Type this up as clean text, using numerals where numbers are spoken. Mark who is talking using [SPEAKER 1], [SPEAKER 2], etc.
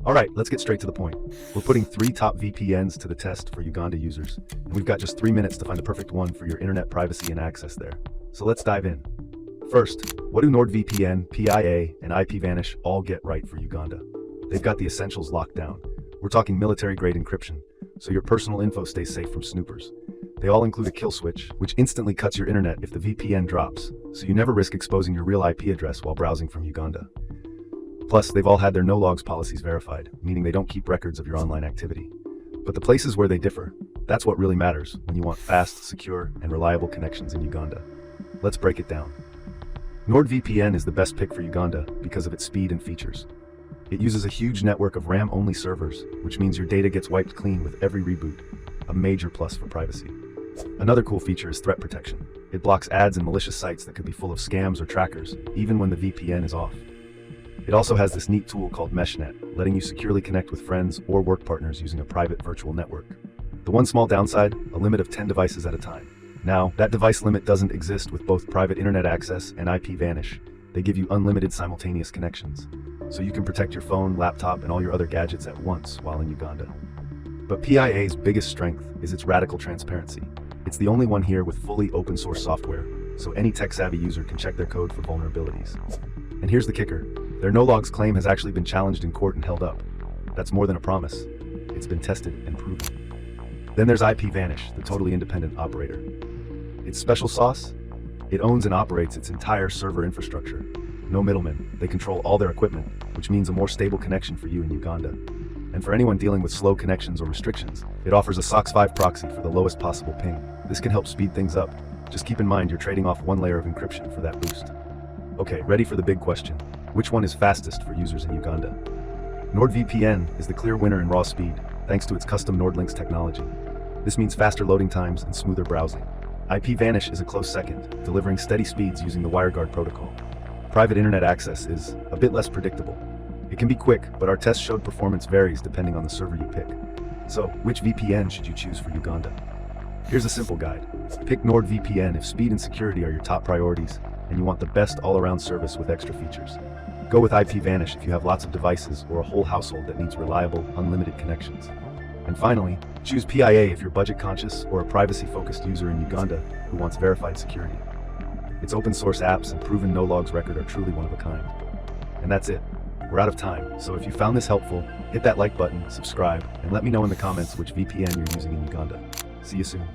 [SPEAKER 1] Alright, let's get straight to the point. We're putting 3 top VPNs to the test for Uganda users, and we've got just 3 minutes to find the perfect one for your internet privacy and access there. So let's dive in. First, what do NordVPN, PIA, and IPVanish all get right for Uganda? They've got the essentials locked down. We're talking military-grade encryption, so your personal info stays safe from snoopers. They all include a kill switch, which instantly cuts your internet if the VPN drops, so you never risk exposing your real IP address while browsing from Uganda. Plus, they've all had their no-logs policies verified, meaning they don't keep records of your online activity. But the places where they differ, that's what really matters when you want fast, secure, and reliable connections in Uganda. Let's break it down. NordVPN is the best pick for Uganda because of its speed and features. It uses a huge network of RAM-only servers, which means your data gets wiped clean with every reboot, a major plus for privacy. Another cool feature is threat protection. It blocks ads and malicious sites that could be full of scams or trackers, even when the VPN is off. It also has this neat tool called MeshNet, letting you securely connect with friends or work partners using a private virtual network. The one small downside, a limit of 10 devices at a time. Now, that device limit doesn't exist with both private internet access and IPVanish. They give you unlimited simultaneous connections, so you can protect your phone, laptop, and all your other gadgets at once while in Uganda. But PIA's biggest strength is its radical transparency. It's the only one here with fully open source software, so any tech-savvy user can check their code for vulnerabilities. And here's the kicker. Their no-logs claim has actually been challenged in court and held up. That's more than a promise. It's been tested and proven. Then there's IPVanish, the totally independent operator. Its special sauce? It owns and operates its entire server infrastructure. No middlemen. They control all their equipment, which means a more stable connection for you in Uganda. And for anyone dealing with slow connections or restrictions, it offers a SOCKS 5 proxy for the lowest possible ping. This can help speed things up. Just keep in mind you're trading off one layer of encryption for that boost. Okay, ready for the big question. Which one is fastest for users in Uganda? NordVPN is the clear winner in raw speed, thanks to its custom NordLynx technology. This means faster loading times and smoother browsing. IPVanish is a close second, delivering steady speeds using the WireGuard protocol. Private internet access is a bit less predictable. It can be quick, but our tests showed performance varies depending on the server you pick. So, which VPN should you choose for Uganda? Here's a simple guide. Pick NordVPN if speed and security are your top priorities, and you want the best all-around service with extra features. Go with IPVanish if you have lots of devices or a whole household that needs reliable, unlimited connections. And finally, choose PIA if you're budget-conscious or a privacy-focused user in Uganda who wants verified security. Its open-source apps and proven no-logs record are truly one of a kind. And that's it. We're out of time, so if you found this helpful, hit that like button, subscribe, and let me know in the comments which VPN you're using in Uganda. See you soon.